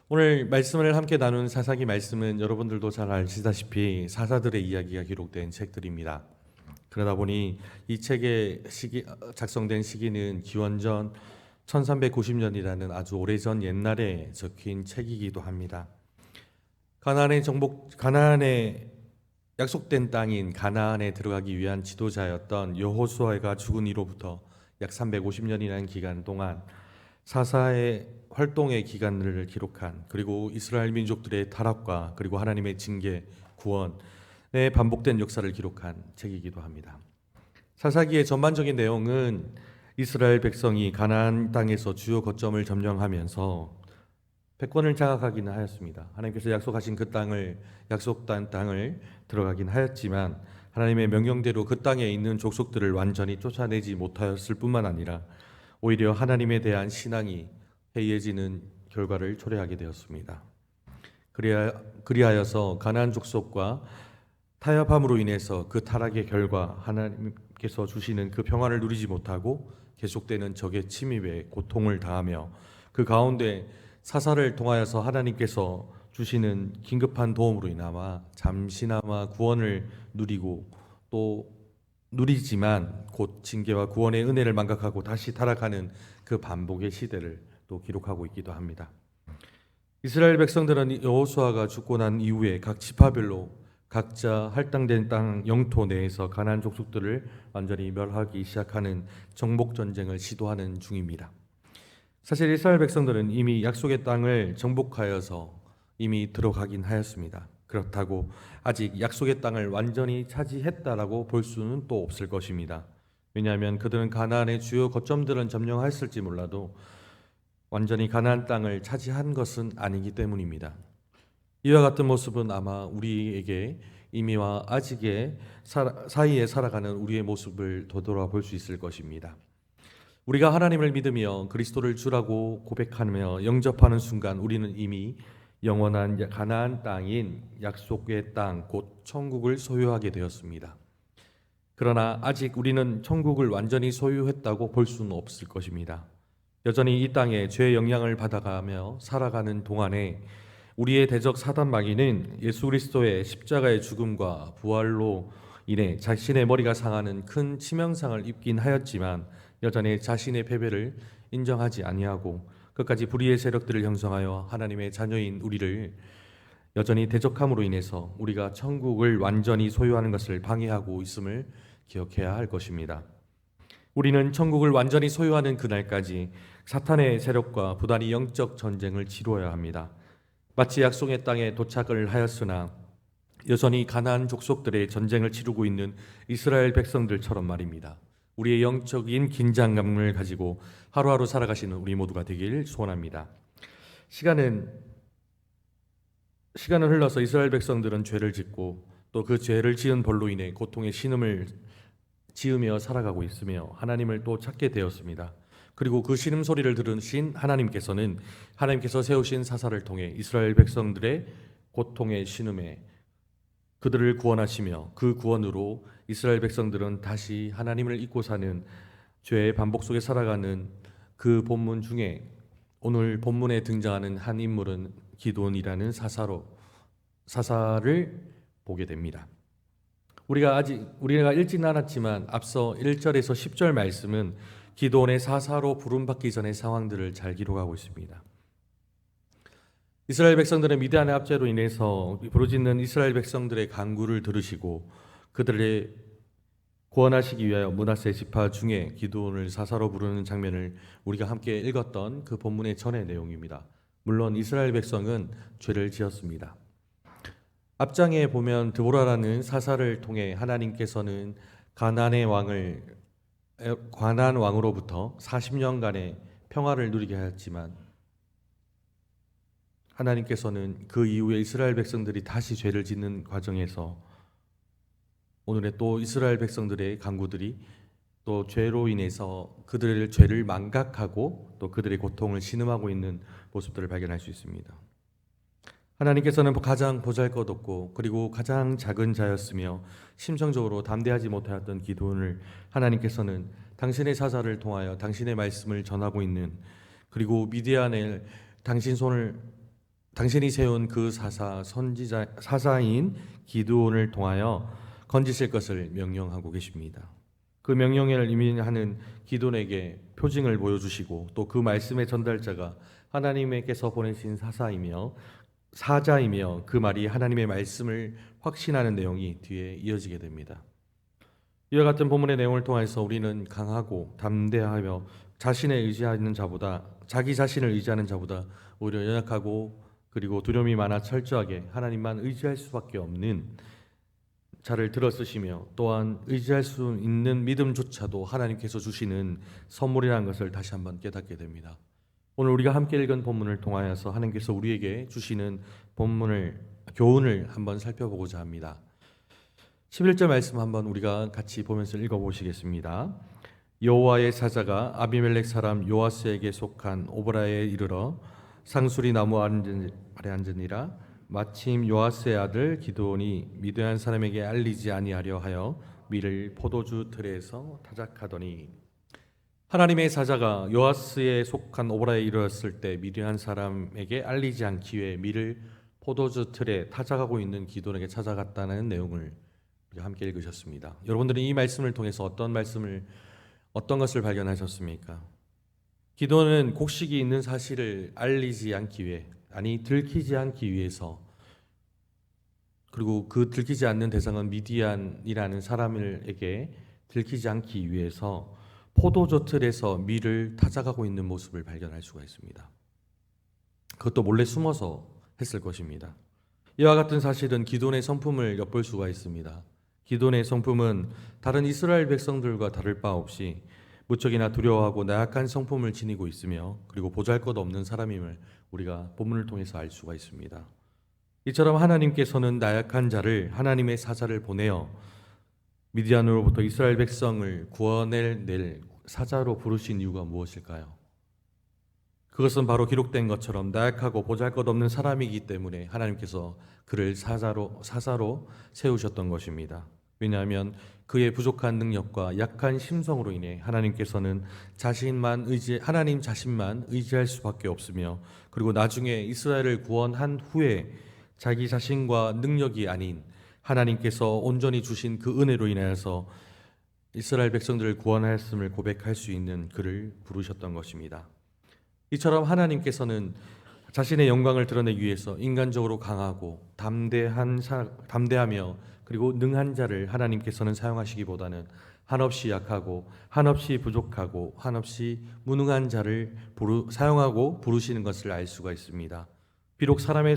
오늘 말씀을 함께 나눈 사사기 말씀은 여러분들도 잘 아시다시피 사사들의 이야기가 기록된 책들입니다. 그러다 보니 이 책의 작성된 시기는 기원전 1390년이라는 아주 오래전 옛날에 적힌 책이기도 합니다. 가나안의 약속된 땅인 가나안에 들어가기 위한 지도자였던 여호수아가 죽은 이로부터 약 350년이라는 기간 동안 사사의 활동의 기간을 기록한, 그리고 이스라엘 민족들의 타락과 그리고 하나님의 징계, 구원의 반복된 역사를 기록한 책이기도 합니다. 사사기의 전반적인 내용은 이스라엘 백성이 가나안 땅에서 주요 거점을 점령하면서 패권을 장악하기는 하였습니다. 하나님께서 약속하신 약속한 땅을 들어가긴 하였지만 하나님의 명령대로 그 땅에 있는 족속들을 완전히 쫓아내지 못하였을 뿐만 아니라 오히려 하나님에 대한 신앙이 해이해지는 결과를 초래하게 되었습니다. 그리하여서 가나안 족속과 타협함으로 인해서 그 타락의 결과 하나님께서 주시는 그 평안을 누리지 못하고 계속되는 적의 침입에 고통을 당하며, 그 가운데 사사를 통하여서 하나님께서 주시는 긴급한 도움으로 인하여 잠시나마 구원을 누리고 또 누리지만 곧 징계와 구원의 은혜를 망각하고 다시 타락하는 그 반복의 시대를 또 기록하고 있기도 합니다. 이스라엘 백성들은 여호수아가 죽고 난 이후에 각 지파별로 각자 할당된 땅 영토 내에서 가나안 족속들을 완전히 멸하기 시작하는 정복 전쟁을 시도하는 중입니다. 사실 이스라엘 백성들은 이미 약속의 땅을 정복하여서 이미 들어가긴 하였습니다. 그렇다고 아직 약속의 땅을 완전히 차지했다라고 볼 수는 또 없을 것입니다. 왜냐하면 그들은 가나안의 주요 거점들은 점령하였을지 몰라도 완전히 가나안 땅을 차지한 것은 아니기 때문입니다. 이와 같은 모습은 아마 우리에게 이미와 아직의 사이에 살아가는 우리의 모습을 되돌아볼 수 있을 것입니다. 우리가 하나님을 믿으며 그리스도를 주라고 고백하며 영접하는 순간 우리는 이미 영원한 가나안 땅인 약속의 땅, 곧 천국을 소유하게 되었습니다. 그러나 아직 우리는 천국을 완전히 소유했다고 볼 수는 없을 것입니다. 여전히 이 땅에 죄의 영향을 받아가며 살아가는 동안에 우리의 대적 사단 마귀는 예수 그리스도의 십자가의 죽음과 부활로 인해 자신의 머리가 상하는 큰 치명상을 입긴 하였지만 여전히 자신의 패배를 인정하지 아니하고 끝까지 불의의 세력들을 형성하여 하나님의 자녀인 우리를 여전히 대적함으로 인해서 우리가 천국을 완전히 소유하는 것을 방해하고 있음을 기억해야 할 것입니다. 우리는 천국을 완전히 소유하는 그날까지 사탄의 세력과 부단히 영적 전쟁을 치루어야 합니다. 마치 약속의 땅에 도착을 하였으나 여전히 가나안 족속들의 전쟁을 치르고 있는 이스라엘 백성들처럼 말입니다. 우리의 영적인 긴장감을 가지고 하루하루 살아가시는 우리 모두가 되길 소원합니다. 시간은 흘러서 이스라엘 백성들은 죄를 짓고 또 그 죄를 지은 벌로 인해 고통의 신음을 지으며 살아가고 있으며 하나님을 또 찾게 되었습니다. 그리고 그 신음 소리를 들으신 하나님께서 세우신 사사를 통해 이스라엘 백성들의 고통의 신음에 그들을 구원하시며 그 구원으로 이스라엘 백성들은 다시 하나님을 잊고 사는 죄의 반복 속에 살아가는 그 본문 중에 오늘 본문에 등장하는 한 인물은 기드온이라는 사사를 보게 됩니다. 우리가 읽지는 않았지만 앞서 1절에서 10절 말씀은 기드온의 사사로 부름받기 전의 상황들을 잘 기록하고 있습니다. 이스라엘 백성들은 미디안의 압제로 인해서 부르짖는 이스라엘 백성들의 간구를 들으시고 그들의 구원하시기 위하여 므낫세 지파 중에 기드온을 사사로 부르는 장면을 우리가 함께 읽었던 그 본문의 전의 내용입니다. 물론 이스라엘 백성은 죄를 지었습니다. 앞장에 보면 드보라라는 사사를 통해 하나님께서는 가나안 왕으로부터 40년간의 평화를 누리게 하였지만 하나님께서는 그 이후에 이스라엘 백성들이 다시 죄를 짓는 과정에서 오늘의 또 이스라엘 백성들의 간구들이 또 죄로 인해서 그들의 죄를 망각하고 또 그들의 고통을 신음하고 있는 모습들을 발견할 수 있습니다. 하나님께서는 가장 보잘것없고 그리고 가장 작은 자였으며 심정적으로 담대하지 못하였던 기드온을 하나님께서는 당신의 사사를 통하여 당신의 말씀을 전하고 있는, 그리고 미디안에 당신 손을 당신이 세운 그 사사인 기드온을 통하여 건지실 것을 명령하고 계십니다. 그 명령을 의미하는 기드온에게 표징을 보여주시고 또 그 말씀의 전달자가 하나님께서 보내신 사자이며 그 말이 하나님의 말씀을 확신하는 내용이 뒤에 이어지게 됩니다. 이와 같은 본문의 내용을 통해서 우리는 강하고 담대하며 자기 자신을 의지하는 자보다 오히려 연약하고 그리고 두려움이 많아 철저하게 하나님만 의지할 수밖에 없는 자를 들어쓰시며 또한 의지할 수 있는 믿음조차도 하나님께서 주시는 선물이라는 것을 다시 한번 깨닫게 됩니다. 오늘 우리가 함께 읽은 본문을 통하여서 하나님께서 우리에게 주시는 교훈을 한번 살펴보고자 합니다. 11절 말씀 한번 우리가 같이 보면서 읽어보시겠습니다. 여호와의 사자가 아비멜렉 사람 요아스에게 속한 오브라에 이르러 상수리 나무 아래 앉으니라. 마침 요아스의 아들 기드온이 미드얀 사람에게 알리지 아니하려 하여 밀을 포도주 틀에서 타작하더니, 하나님의 사자가 요아스에 속한 오브라에 이르렀을 때 미드얀 사람에게 알리지 않기 위해 밀을 포도주 틀에 타작하고 있는 기드온에게 찾아갔다는 내용을 함께 읽으셨습니다. 여러분들은 이 말씀을 통해서 어떤 것을 발견하셨습니까? 기드온은 곡식이 있는 사실을 들키지 않기 위해서, 그리고 그 들키지 않는 대상은 미디안이라는 사람에게 들키지 않기 위해서 포도주 틀에서 밀을 타작하고 있는 모습을 발견할 수가 있습니다. 그것도 몰래 숨어서 했을 것입니다. 이와 같은 사실은 기드온의 성품을 엿볼 수가 있습니다. 기드온의 성품은 다른 이스라엘 백성들과 다를 바 없이 무척이나 두려워하고 나약한 성품을 지니고 있으며 그리고 보잘것없는 사람임을 우리가 본문을 통해서 알 수가 있습니다. 이처럼 하나님께서는 나약한 자를, 하나님의 사자를 보내어 미디안으로부터 이스라엘 백성을 구원낼 사자로 부르신 이유가 무엇일까요? 그것은 바로 기록된 것처럼 나약하고 보잘것없는 사람이기 때문에 하나님께서 그를 사자로 세우셨던 것입니다. 왜냐하면 그의 부족한 능력과 약한 심성으로 인해 하나님께서는 하나님 자신만 의지할 수밖에 없으며, 그리고 나중에 이스라엘을 구원한 후에 자기 자신과 능력이 아닌 하나님께서 온전히 주신 그 은혜로 인하여서 이스라엘 백성들을 구원하였음을 고백할 수 있는 그를 부르셨던 것입니다. 이처럼 하나님께서는 자신의 영광을 드러내기 위해서 인간적으로 강하고 담대하며 그리고 능한 자를 하나님께서는 사용하시기보다는 한없이 약하고 한없이 부족하고 한없이 무능한 자를 사용하고 부르시는 것을 알 수가 있습니다. 비록 사람의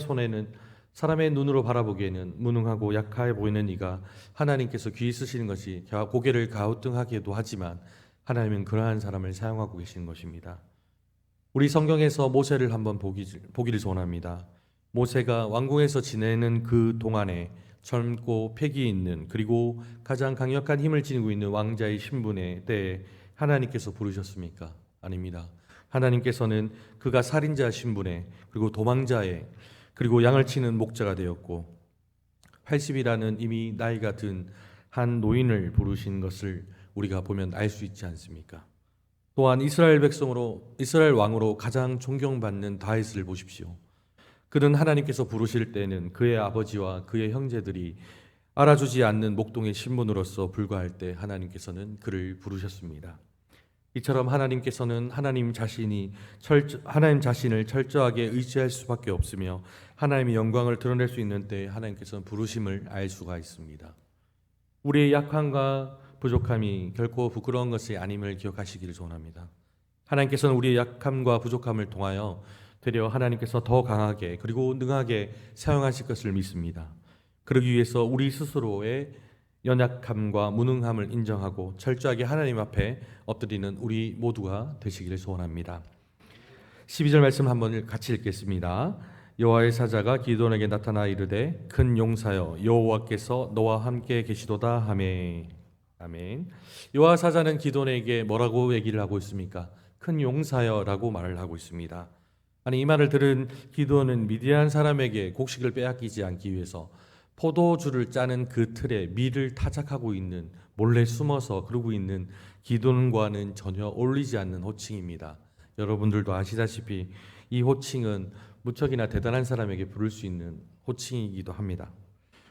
눈으로 바라보기에는 무능하고 약해 보이는 이가 하나님께서 귀히 쓰시는 것이 고개를 갸우뚱하게도 하지만 하나님은 그러한 사람을 사용하고 계시는 것입니다. 우리 성경에서 모세를 한번 보기를 소원합니다. 모세가 왕궁에서 지내는 그 동안에 젊고 패기 있는 그리고 가장 강력한 힘을 지니고 있는 왕자의 신분에 대해 하나님께서 부르셨습니까? 아닙니다. 하나님께서는 그가 살인자 신분에 그리고 도망자에 그리고 양을 치는 목자가 되었고 80이라는 이미 나이가 든 한 노인을 부르신 것을 우리가 보면 알 수 있지 않습니까? 또한 이스라엘 왕으로 가장 존경받는 다윗을 보십시오. 그는 하나님께서 부르실 때는 그의 아버지와 그의 형제들이 알아주지 않는 목동의 신분으로서 불과할 때 하나님께서는 그를 부르셨습니다. 이처럼 하나님께서는 하나님 자신을 철저하게 의지할 수밖에 없으며 하나님의 영광을 드러낼 수 있는 때에 하나님께서는 부르심을 알 수가 있습니다. 우리의 약함과 부족함이 결코 부끄러운 것이 아님을 기억하시기를 소원합니다. 하나님께서는 우리의 약함과 부족함을 통하여 되려 하나님께서 더 강하게 그리고 능하게 사용하실 것을 믿습니다. 그러기 위해서 우리 스스로의 연약함과 무능함을 인정하고 철저하게 하나님 앞에 엎드리는 우리 모두가 되시기를 소원합니다. 12절 말씀 한번 같이 읽겠습니다. 여호와의 사자가 기드온에게 나타나 이르되 큰 용사여 여호와께서 너와 함께 계시도다 하매. 아멘. 여호와 사자는 기드온에게 뭐라고 얘기를 하고 있습니까? 큰 용사여라고 말을 하고 있습니다. 아니, 이 말을 들은 기드온은 미디안 사람에게 곡식을 빼앗기지 않기 위해서 포도주를 짜는 그 틀에 밀을 타작하고 있는, 몰래 숨어서 그러고 있는 기드온과는 전혀 어울리지 않는 호칭입니다. 여러분들도 아시다시피 이 호칭은 무척이나 대단한 사람에게 부를 수 있는 호칭이기도 합니다.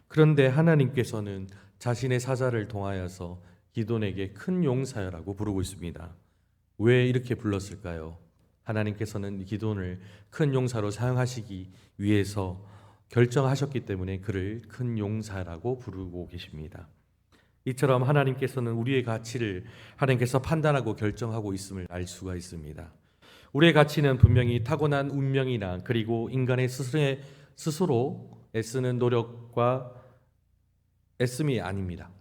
그런데 하나님께서는 자신의 사자를 통하여서 기돈에게 큰 용사여라고 부르고 있습니다. 왜 이렇게 불렀을까요? 하나님께서는 기돈을 큰 용사로 사용하시기 위해서 결정하셨기 때문에 그를 큰 용사라고 부르고 계십니다. 이처럼 하나님께서는 우리의 가치를 하나님께서 판단하고 결정하고 있음을 알 수가 있습니다. 우리의 가치는 분명히 타고난 운명이나 그리고 인간의 스스로 애쓰는 노력과 애씀이 아닙니다.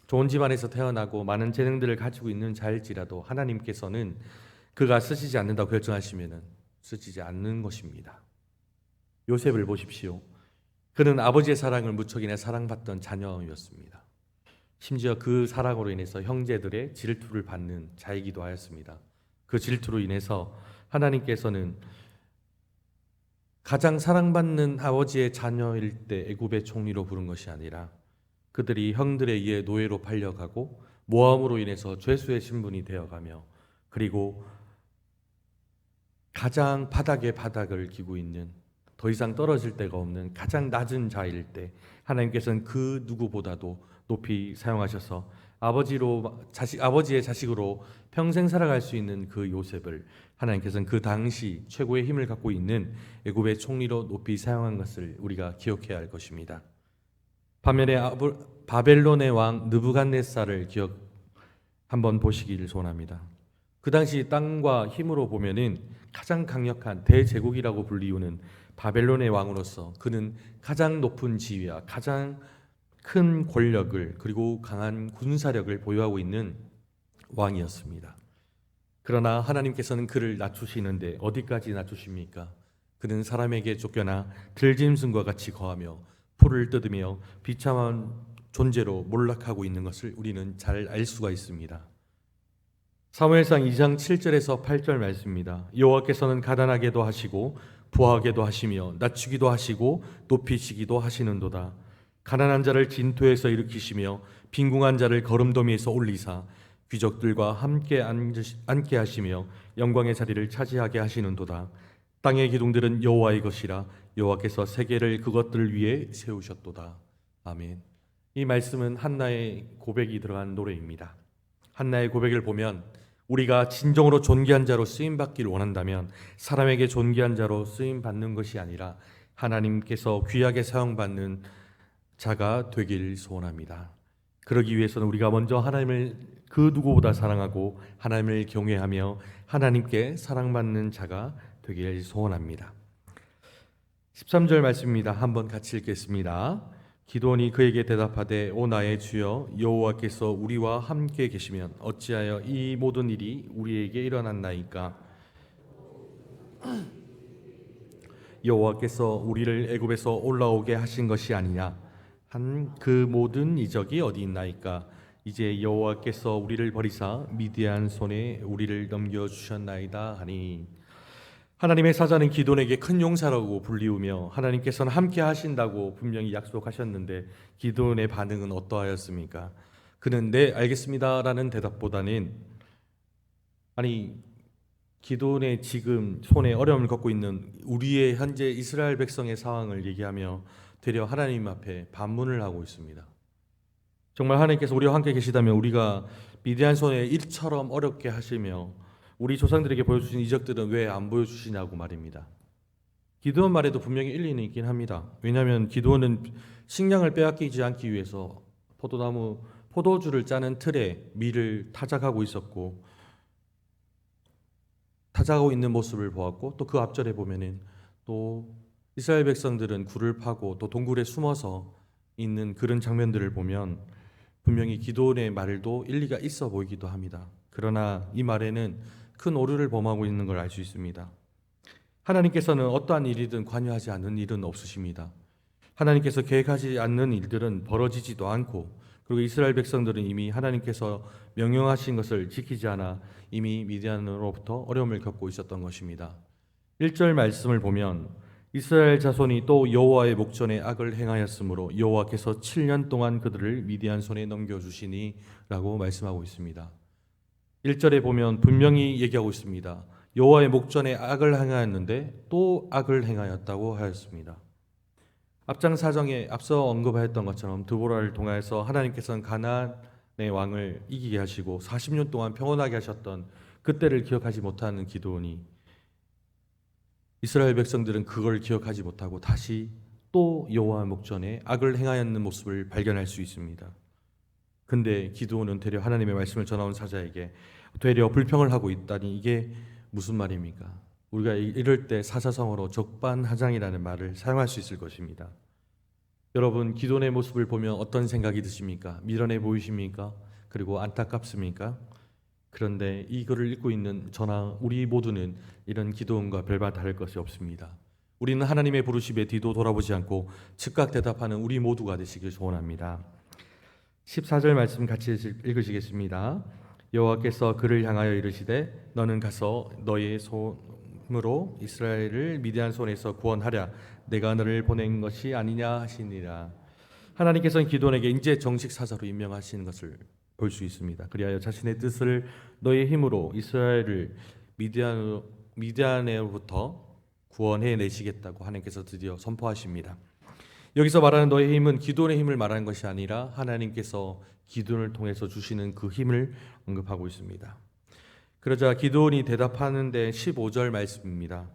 좋은 집안에서 태어나고 많은 재능들을 가지고 있는 자일지라도 하나님께서는 그가 쓰시지 않는다고 결정하시면 쓰시지 않는 것입니다. 요셉을 보십시오. 그는 아버지의 사랑을 무척이나 사랑받던 자녀였습니다. 심지어 그 사랑으로 인해서 형제들의 질투를 받는 자이기도 하였습니다. 그 질투로 인해서 하나님께서는 가장 사랑받는 아버지의 자녀일 때 애굽의 총리로 부른 것이 아니라 그들이 형들에 의해 노예로 팔려가고 모함으로 인해서 죄수의 신분이 되어가며 그리고 가장 바닥의 바닥을 기고 있는 더 이상 떨어질 데가 없는 가장 낮은 자일 때 하나님께서는 그 누구보다도 높이 사용하셔서 아버지의 자식으로 평생 살아갈 수 있는 그 요셉을 하나님께서는 그 당시 최고의 힘을 갖고 있는 애굽의 총리로 높이 사용한 것을 우리가 기억해야 할 것입니다. 반면에 바벨론의 왕 느부갓네살을 한번 보시기를 소원합니다. 그 당시 땅과 힘으로 보면은 가장 강력한 대제국이라고 불리우는 바벨론의 왕으로서 그는 가장 높은 지위와 가장 큰 권력을 그리고 강한 군사력을 보유하고 있는 왕이었습니다. 그러나 하나님께서는 그를 낮추시는데 어디까지 낮추십니까? 그는 사람에게 쫓겨나 들짐승과 같이 거하며 풀을 뜯으며 비참한 존재로 몰락하고 있는 것을 우리는 잘 알 수가 있습니다. 사무엘상 2장 7절에서 8절 말씀입니다. 여호와께서는 가난하게도 하시고 부하게도 하시며 낮추기도 하시고 높이시기도 하시는도다. 가난한 자를 진토에서 일으키시며 빈궁한 자를 거름더미에서 올리사 귀족들과 함께 앉게 하시며 영광의 자리를 차지하게 하시는도다. 땅의 기둥들은 여호와의 것이라 여호와께서 세계를 그것들 위에 세우셨도다. 아멘. 이 말씀은 한나의 고백이 들어간 노래입니다. 한나의 고백을 보면 우리가 진정으로 존귀한 자로 쓰임 받기를 원한다면 사람에게 존귀한 자로 쓰임 받는 것이 아니라 하나님께서 귀하게 사용받는 자가 되길 소원합니다. 그러기 위해서는 우리가 먼저 하나님을 그 누구보다 사랑하고 하나님을 경외하며 하나님께 사랑받는 자가 되길 소원합니다. 13절 말씀입니다. 한번 같이 읽겠습니다. 기드온이 그에게 대답하되 오 나의 주여 여호와께서 우리와 함께 계시면 어찌하여 이 모든 일이 우리에게 일어났나이까? 여호와께서 우리를 애굽에서 올라오게 하신 것이 아니냐? 한 그 모든 이적이 어디 있나이까? 이제 여호와께서 우리를 버리사 미디안 손에 우리를 넘겨 주셨나이다 하니. 하나님의 사자는 기돈에게 큰 용사라고 불리우며 하나님께서는 함께 하신다고 분명히 약속하셨는데 기돈의 반응은 어떠하였습니까? 그는 네 알겠습니다라는 대답보다는 기돈의 지금 손에 어려움을 겪고 있는 우리의 현재 이스라엘 백성의 상황을 얘기하며 되려 하나님 앞에 반문을 하고 있습니다. 정말 하나님께서 우리와 함께 계시다면 우리가 미디안 손에 일처럼 어렵게 하시며 우리 조상들에게 보여주신 이적들은 왜 안 보여주시냐고 말입니다. 기드온 말에도 분명히 일리는 있긴 합니다. 왜냐하면 기드온은 식량을 빼앗기지 않기 위해서 포도주를 짜는 틀에 밀을 타작하고 있었고 타작하고 있는 모습을 보았고 또 그 앞절에 보면은 또 이스라엘 백성들은 굴을 파고 또 동굴에 숨어서 있는 그런 장면들을 보면 분명히 기드온의 말도 일리가 있어 보이기도 합니다. 그러나 이 말에는 큰 오류를 범하고 있는 걸 알 수 있습니다. 하나님께서는 어떠한 일이든 관여하지 않는 일은 없으십니다. 하나님께서 계획하지 않는 일들은 벌어지지도 않고 그리고 이스라엘 백성들은 이미 하나님께서 명령하신 것을 지키지 않아 이미 미디안으로부터 어려움을 겪고 있었던 것입니다. 1절 말씀을 보면 이스라엘 자손이 또 여호와의 목전에 악을 행하였으므로 여호와께서 7년 동안 그들을 미디안 손에 넘겨주시니 라고 말씀하고 있습니다. 1절에 보면 분명히 얘기하고 있습니다. 여호와의 목전에 악을 행하였는데 또 악을 행하였다고 하였습니다. 앞장 사정에 앞서 언급하였던 것처럼 드보라를 통하여서 하나님께서는 가나안의 왕을 이기게 하시고 40년 동안 평온하게 하셨던 그때를 기억하지 못하는 기드온이, 이스라엘 백성들은 그걸 기억하지 못하고 다시 또 여호와 목전에 악을 행하였는 모습을 발견할 수 있습니다. 근데 기드온은 되려 하나님의 말씀을 전하온 사자에게 되려 불평을 하고 있다니 이게 무슨 말입니까? 우리가 이럴 때 사사성어로 적반하장이라는 말을 사용할 수 있을 것입니다. 여러분, 기도의 모습을 보면 어떤 생각이 드십니까? 미련해 보이십니까? 그리고 안타깝습니까? 그런데 이거를 읽고 있는 저나 우리 모두는 이런 기도원과 별반 다를 것이 없습니다. 우리는 하나님의 부르심에 뒤도 돌아보지 않고 즉각 대답하는 우리 모두가 되시길 소원합니다. 14절 말씀 같이 읽으시겠습니다. 여호와께서 그를 향하여 이르시되 너는 가서 너의 손으로 이스라엘을 미디안 손에서 구원하랴 내가 너를 보낸 것이 아니냐 하시니라. 하나님께서는 기드온에게 이제 정식 사자로 임명하시는 것을 볼 수 있습니다. 그리하여 자신의 뜻을 너의 힘으로 이스라엘을 미디안으로부터 구원해 내시겠다고 하나님께서 드디어 선포하십니다. 여기서 말하는 너의 힘은 기드온의 힘을 말하는 것이 아니라 하나님께서 기드온을 통해서 주시는 그 힘을 언급하고 있습니다. 그러자 기드온이 대답하는데 15절 말씀입니다.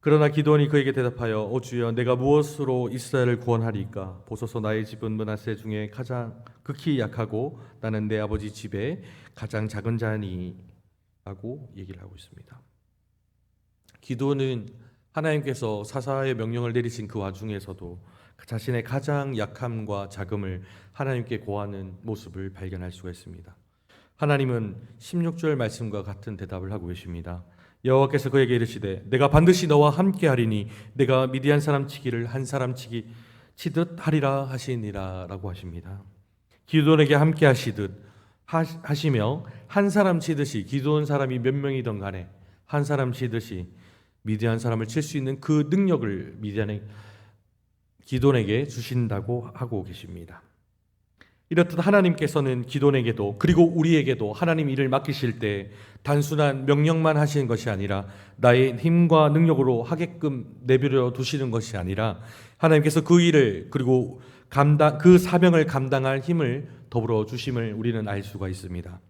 그러나 기드온이 그에게 대답하여 오 주여 내가 무엇으로 이스라엘을 구원하리까? 보소서 나의 집은 므낫세 중에 가장 극히 약하고 나는 내 아버지 집에 가장 작은 자니 라고 얘기를 하고 있습니다. 기드온은 하나님께서 사사의 명령을 내리신 그 와중에서도 자신의 가장 약함과 작음을 하나님께 고하는 모습을 발견할 수가 있습니다. 하나님은 16절 말씀과 같은 대답을 하고 계십니다. 여호와께서 그에게 이르시되 내가 반드시 너와 함께 하리니 내가 미디안 사람 치기를 한 사람 치듯 하리라 하시니라 라고 하십니다. 기드온에게 함께 하시며 한 사람 치듯이, 기드온 사람이 몇 명이든 간에 한 사람 치듯이 미디안 사람을 칠 수 있는 그 능력을 기드온에게 주신다고 하고 계십니다. 이렇듯 하나님께서는 기드온에게도 그리고 우리에게도 하나님 일을 맡기실 때 단순한 명령만 하시는 것이 아니라 나의 힘과 능력으로 하게끔 내버려 두시는 것이 아니라 하나님께서 그 일을 그리고 그 사명을 감당할 힘을 더불어 주심을 우리는 알 수가 있습니다.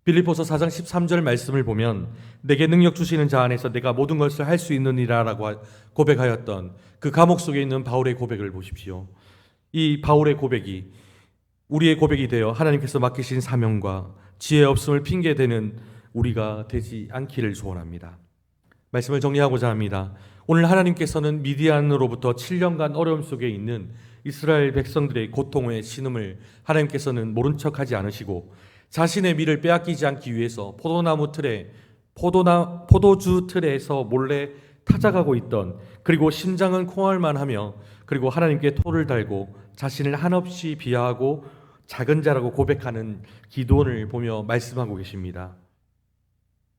빌립보서 4장 13절 말씀을 보면 내게 능력 주시는 자 안에서 내가 모든 것을 할 수 있느니라 라고 고백하였던 그 감옥 속에 있는 바울의 고백을 보십시오. 이 바울의 고백이 우리의 고백이 되어 하나님께서 맡기신 사명과 지혜 없음을 핑계대는 우리가 되지 않기를 소원합니다. 말씀을 정리하고자 합니다. 오늘 하나님께서는 미디안으로부터 7년간 어려움 속에 있는 이스라엘 백성들의 고통의 신음을 하나님께서는 모른 척하지 않으시고 자신의 밀을 빼앗기지 않기 위해서 포도주 틀에서 몰래 타작하고 있던, 그리고 심장은 콩알만 하며 그리고 하나님께 토를 달고 자신을 한없이 비하하고 작은 자라고 고백하는 기드온을 보며 말씀하고 계십니다.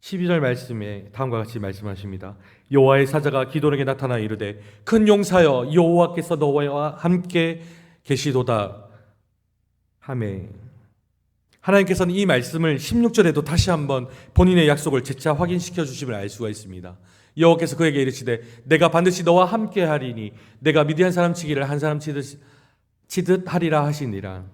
12절 말씀에 다음과 같이 말씀하십니다. 여호와의 사자가 기드온에게 나타나 이르되 큰 용사여 여호와께서 너와 함께 계시도다 하매, 하나님께서는 이 말씀을 16절에도 다시 한번 본인의 약속을 재차 확인시켜 주심을 알 수가 있습니다. 여호와께서 그에게 이르시되 내가 반드시 너와 함께 하리니 내가 미디안 사람 치기를 한 사람 치듯 하리라 하시니라.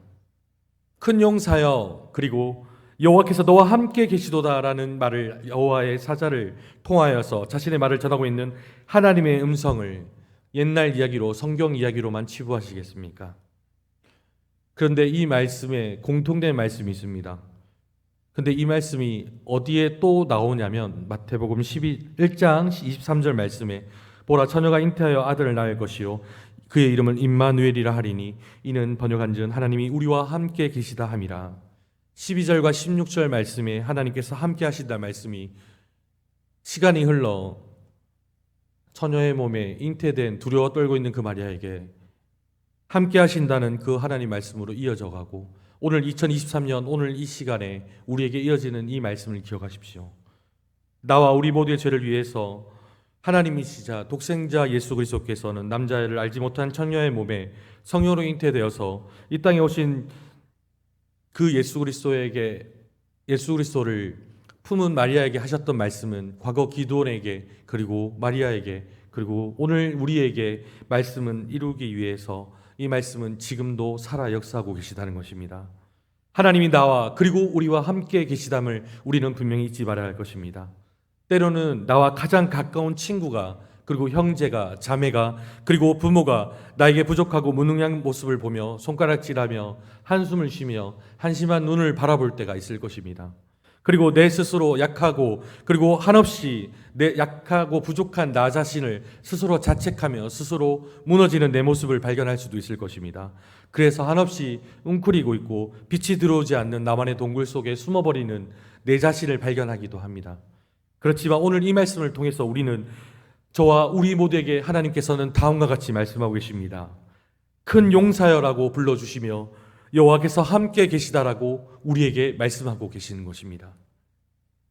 큰 용사여, 그리고 여호와께서 너와 함께 계시도다라는 말을, 여호와의 사자를 통하여서 자신의 말을 전하고 있는 하나님의 음성을 옛날 이야기로, 성경 이야기로만 치부하시겠습니까? 그런데 이 말씀에 공통된 말씀이 있습니다. 근데 이 말씀이 어디에 또 나오냐면 마태복음 1장 23절 말씀에 보라 처녀가 잉태하여 아들을 낳을 것이요 그의 이름을 임마누엘이라 하리니 이는 번역한즉 하나님이 우리와 함께 계시다 함이라. 12절과 16절 말씀에 하나님께서 함께 하신다 말씀이 시간이 흘러 처녀의 몸에 잉태된 두려워 떨고 있는 그 마리아에게 함께 하신다는 그 하나님 말씀으로 이어져 가고, 오늘 2023년 오늘 이 시간에 우리에게 이어지는 이 말씀을 기억하십시오. 나와 우리 모두의 죄를 위해서 하나님이시자 독생자 예수 그리스도께서는 남자를 알지 못한 처녀의 몸에 성령으로 잉태되어서 이 땅에 오신 그 예수 그리스도를 품은 마리아에게 하셨던 말씀은 과거 기드온에게 그리고 마리아에게 그리고 오늘 우리에게 말씀은 이루기 위해서 이 말씀은 지금도 살아 역사하고 계시다는 것입니다. 하나님이 나와 그리고 우리와 함께 계시담을 우리는 분명히 잊지 말아야 할 것입니다. 때로는 나와 가장 가까운 친구가 그리고 형제가 자매가 그리고 부모가 나에게 부족하고 무능한 모습을 보며 손가락질하며 한숨을 쉬며 한심한 눈을 바라볼 때가 있을 것입니다. 그리고 내 스스로 약하고 그리고 한없이 내 약하고 부족한 나 자신을 스스로 자책하며 스스로 무너지는 내 모습을 발견할 수도 있을 것입니다. 그래서 한없이 웅크리고 있고 빛이 들어오지 않는 나만의 동굴 속에 숨어버리는 내 자신을 발견하기도 합니다. 그렇지만 오늘 이 말씀을 통해서 우리는 저와 우리 모두에게 하나님께서는 다음과 같이 말씀하고 계십니다. 큰 용사여라고 불러주시며 여호와께서 함께 계시다라고 우리에게 말씀하고 계시는 것입니다.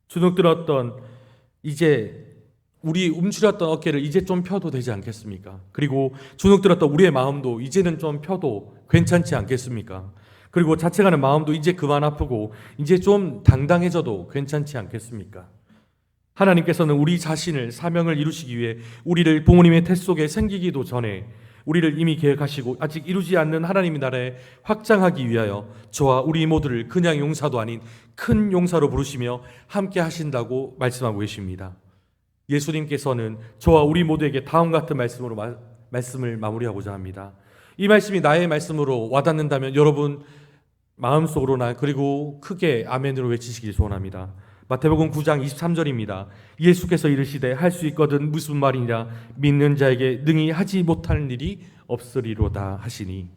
주눅 들었던 이제 우리 움츠렸던 어깨를 이제 좀 펴도 되지 않겠습니까? 그리고 주눅 들었던 우리의 마음도 이제는 좀 펴도 괜찮지 않겠습니까? 그리고 자책하는 마음도 이제 그만 아프고 이제 좀 당당해져도 괜찮지 않겠습니까? 하나님께서는 우리 자신을 사명을 이루시기 위해 우리를 부모님의 태 속에 생기기도 전에 우리를 이미 계획하시고 아직 이루지 않는 하나님의 나라에 확장하기 위하여 저와 우리 모두를 그냥 용사도 아닌 큰 용사로 부르시며 함께 하신다고 말씀하고 계십니다. 예수님께서는 저와 우리 모두에게 다음 같은 말씀으로 말씀을 마무리하고자 합니다. 이 말씀이 나의 말씀으로 와닿는다면 여러분 마음속으로나 그리고 크게 아멘으로 외치시길 소원합니다. 마태복음 9장 23절입니다. 예수께서 이르시되 할 수 있거든 무슨 말이냐 믿는 자에게 능히 하지 못하는 일이 없으리로다 하시니